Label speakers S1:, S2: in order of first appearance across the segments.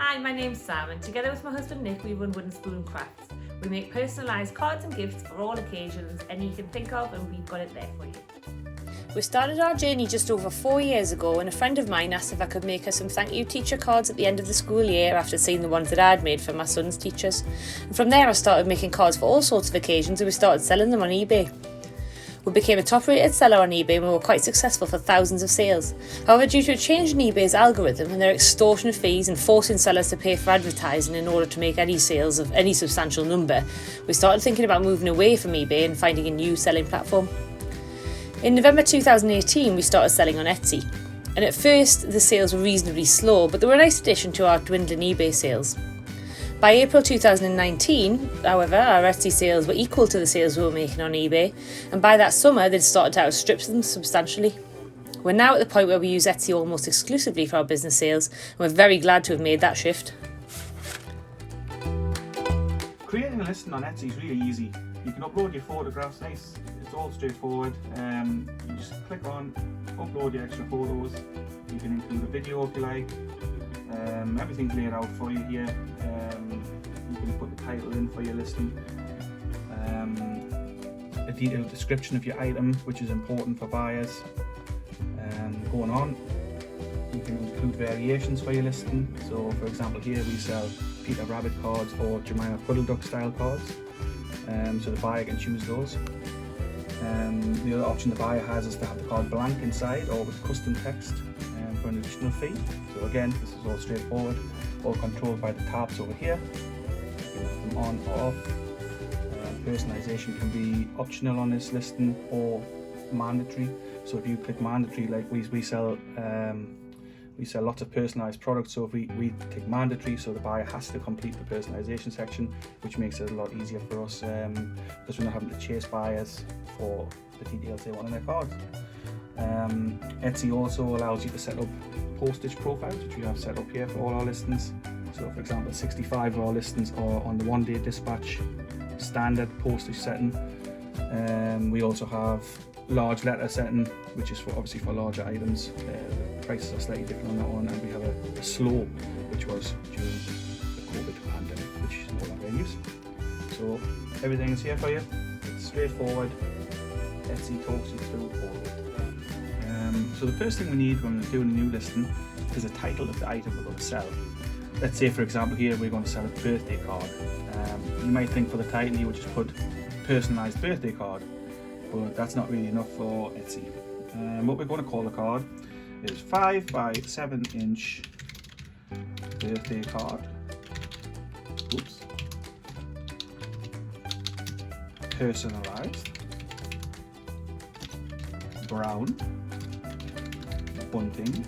S1: Hi, my name's Sam, and together with my husband Nick, we run Wooden Spoon Crafts. We make personalised cards and gifts for all occasions, any you can think of, and we've got it there for you.
S2: We started our journey just over 4 years ago when a friend of mine asked if I could make her some thank you teacher cards at the end of the school year after seeing the ones that I'd made for my son's teachers. And from there I started making cards for all sorts of occasions and we started selling them on eBay. We became a top-rated seller on eBay and we were quite successful for thousands of sales. However, due to a change in eBay's algorithm and their extortionate fees and forcing sellers to pay for advertising in order to make any sales of any substantial number, we started thinking about moving away from eBay and finding a new selling platform. In November 2018, we started selling on Etsy. And at first, the sales were reasonably slow, but they were a nice addition to our dwindling eBay sales. By April 2019, however, our Etsy sales were equal to the sales we were making on eBay, and by that summer they'd started to outstrip them substantially. We're now at the point where we use Etsy almost exclusively for our business sales, and we're very glad to have made that shift.
S3: Creating a listing on Etsy is really easy. You can upload your photographs, it's all straightforward. You just click on upload your extra photos. You can include a video if you like. Everything's laid out for you here. You can put the title in for your listing, a detailed description of your item, which is important for buyers. Going on, you can include variations for your listing. So for example, here we sell Peter Rabbit cards or Jemima Puddle Duck style cards, so the buyer can choose those. The other option the buyer has is to have the card blank inside or with custom text for an additional fee. So again, this is all straightforward, all controlled by the tabs over here. You can have them on or off. Personalisation can be optional on this listing or mandatory. So if you click mandatory, like we sell lots of personalised products, so if we tick mandatory, so the buyer has to complete the personalisation section, which makes it a lot easier for us because we're not having to chase buyers for the details they want on their cards. Etsy also allows you to set up postage profiles, which we have set up here for all our listings. So for example, 65 of our listings are on the 1-day dispatch standard postage setting. We also have large letter setting, which is obviously for larger items. The prices are slightly different on that one, and we have a slow, which was during the COVID pandemic, which is no longer in use. So everything is here for you. It's straightforward. Etsy talks you through all of it. So the first thing we need when we're doing a new listing is a title of the item we're going to sell. Let's say, for example, here we're going to sell a birthday card. You might think for the title you would just put personalised birthday card, but that's not really enough for Etsy. What we're going to call the card is 5 by 7 inch birthday card. Oops. Personalised, brown, bunting,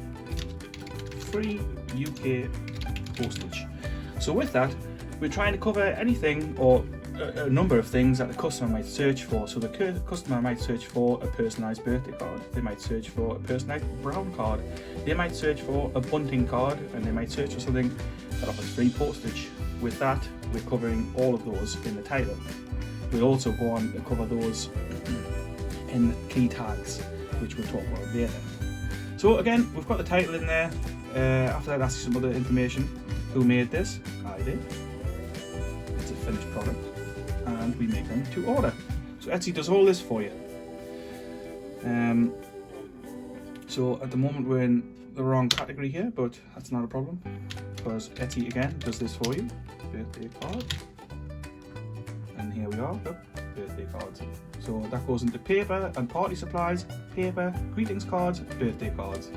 S3: free UK postage. So with that, we're trying to cover anything or a number of things that the customer might search for. So the customer might search for a personalised birthday card, they might search for a personalised brown card, they might search for a bunting card, and they might search for something that offers free postage. With that, we're covering all of those in the title. We'll also go on to cover those in key tags, which we'll talk about later. So again, we've got the title in there. After that, ask you some other information. Who made this? I did. It's a finished product, and we make them to order. So Etsy does all this for you. So at the moment we're in the wrong category here, but that's not a problem because Etsy again does this for you. Birthday card, and here we are. Look, birthday cards. So that goes into paper and party supplies, paper, greetings cards, birthday cards.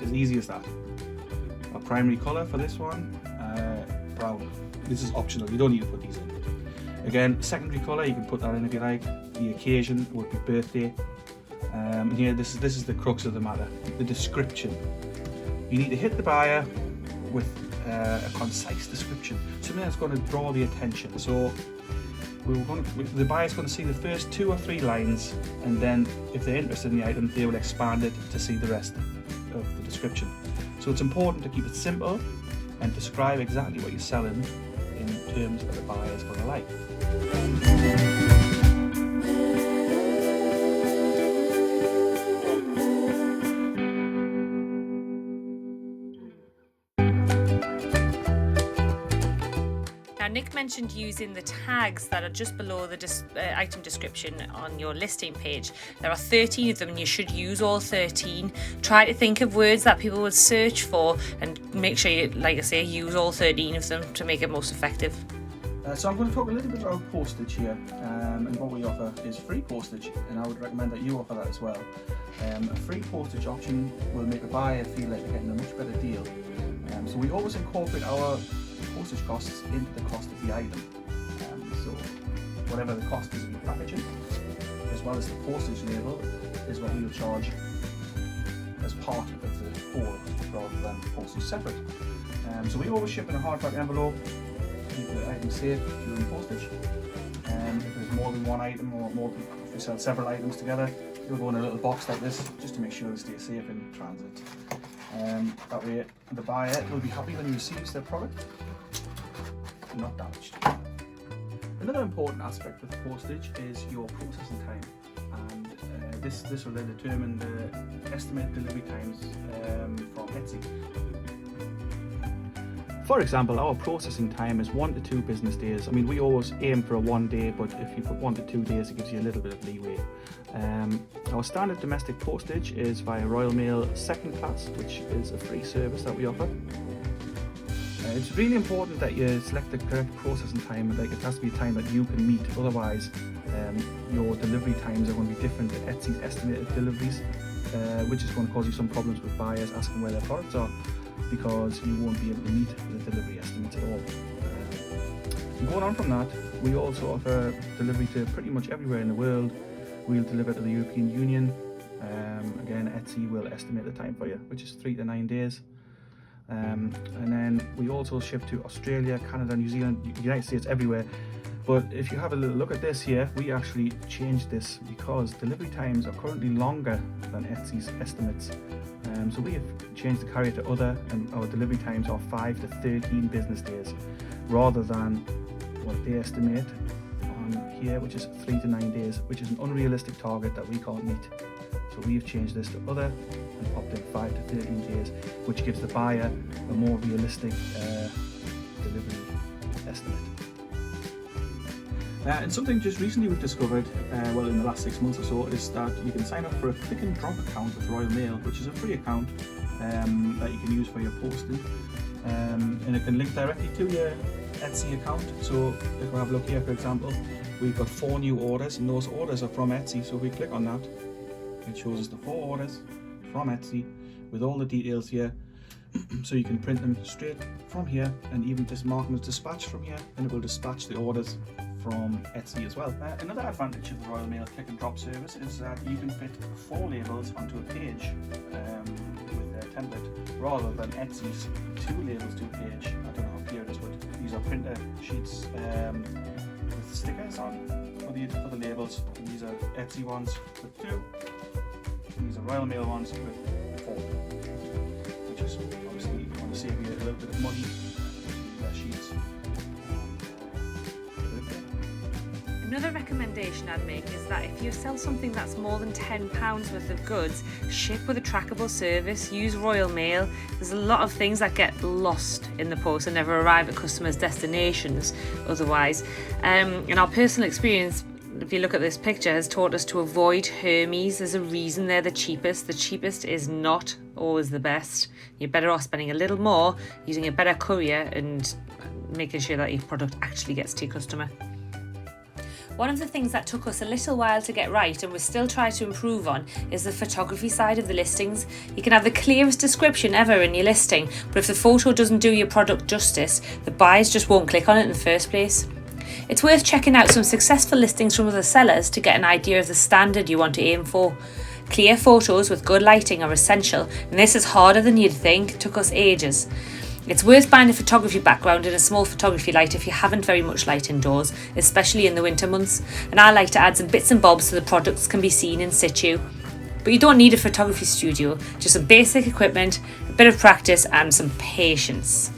S3: As easy as that. Our primary colour for this one, brown. This is optional, you don't need to put these in. Again, secondary colour, you can put that in if you like. The occasion would be birthday. Here, this is the crux of the matter, the description. You need to hit the buyer with a concise description, something that's going to draw the attention. So the buyer's going to see the first 2 or 3 lines, and then if they're interested in the item, they will expand it to see the rest of the description. So it's important to keep it simple and describe exactly what you're selling in terms that the buyer is going to like.
S2: Now, Nick mentioned using the tags that are just below the item description on your listing page. There are 13 of them and you should use all 13. Try to think of words that people would search for and make sure you, like I say, use all 13 of them to make it most effective.
S3: So I'm going to talk a little bit about postage here, and what we offer is free postage, and I would recommend that you offer that as well. A free postage option will make a buyer feel like they're getting a much better deal. So we always incorporate our postage costs into the cost of the item. So whatever the cost is of the packaging, as well as the postage label, is what we will charge as part of the whole, rather than postage separate. So we always ship in a hardback envelope. Keep the item safe during postage. If there's more than one item, or if we sell several items together, you'll go in a little box like this just to make sure they stay safe in transit. That way the buyer will be happy when he receives their product and not damaged. Another important aspect with postage is your processing time, and this will then determine the estimated delivery times from Etsy. For example, our processing time is 1 to 2 business days. I mean, we always aim for a 1 day, but if you put 1 to 2 days, it gives you a little bit of leeway. Our standard domestic postage is via Royal Mail Second Class, which is a free service that we offer. It's really important that you select the correct processing time, and it has to be a time that you can meet. Otherwise, your delivery times are going to be different to Etsy's estimated deliveries, which is going to cause you some problems with buyers asking where their products are, because you won't be able to meet the delivery estimates at all. Going on from that, we also offer delivery to pretty much everywhere in the world. We'll deliver to the European Union. Again, Etsy will estimate the time for you, which is 3 to 9 days. And then we also ship to Australia, Canada, New Zealand, United States, everywhere. But if you have a little look at this here, we actually changed this because delivery times are currently longer than Etsy's estimates. So we have changed the carrier to other, and our delivery times are 5 to 13 business days, rather than what they estimate on here, which is 3 to 9 days, which is an unrealistic target that we can't meet. So we've changed this to other and popped in 5 to 13 days, which gives the buyer a more realistic delivery estimate. And something just recently we've discovered, well, in the last 6 months or so, is that you can sign up for a click and drop account with Royal Mail, which is a free account that you can use for your posting, and it can link directly to your Etsy account. So if we have a look here, for example, we've got 4 new orders, and those orders are from Etsy. So if we click on that, it shows us the 4 orders from Etsy with all the details here. So you can print them straight from here, and even just mark them as dispatched from here, and it will dispatch the orders from Etsy as well. Another advantage of the Royal Mail click and drop service is that you can fit 4 labels onto a page with their template, rather than Etsy's 2 labels to a page. I don't know how clear it is, but these are printer sheets with stickers on for the labels. And these are Etsy ones with 2, and these are Royal Mail ones with 4, which is obviously going to save you a little bit of money with sheets.
S2: Another recommendation I'd make is that if you sell something that's more than £10 worth of goods, ship with a trackable service, use Royal Mail. There's a lot of things that get lost in the post and never arrive at customers' destinations otherwise. In our personal experience, if you look at this picture, has taught us to avoid Hermes. There's a reason they're the cheapest. The cheapest is not always the best. You're better off spending a little more, using a better courier, and making sure that your product actually gets to your customer. One of the things that took us a little while to get right, and we're still trying to improve on, is the photography side of the listings. You can have the clearest description ever in your listing, but if the photo doesn't do your product justice, the buyers just won't click on it in the first place. It's worth checking out some successful listings from other sellers to get an idea of the standard you want to aim for. Clear photos with good lighting are essential, and this is harder than you'd think. It took us ages. It's worth buying a photography background and a small photography light if you haven't very much light indoors, especially in the winter months, and I like to add some bits and bobs so the products can be seen in situ. But you don't need a photography studio, just some basic equipment, a bit of practice and some patience.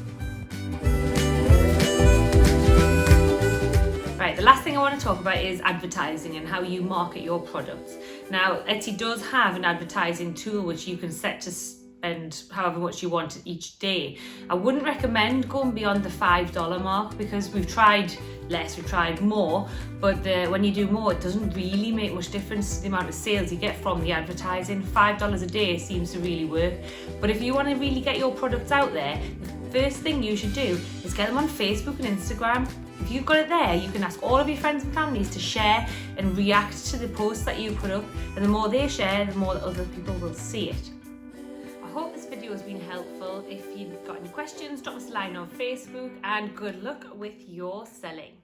S2: Right, the last thing I want to talk about is advertising and how you market your products. Now, Etsy does have an advertising tool which you can set to
S1: and however much you want each day. I wouldn't recommend going beyond the $5 mark because we've tried less, we've tried more, but when you do more, it doesn't really make much difference to the amount of sales you get from the advertising. $5 a day seems to really work. But if you want to really get your products out there, the first thing you should do is get them on Facebook and Instagram. If you've got it there, you can ask all of your friends and families to share and react to the posts that you put up, and the more they share, the more that other people will see it. I hope this video has been helpful. If you've got any questions, drop us a line on Facebook, and good luck with your selling.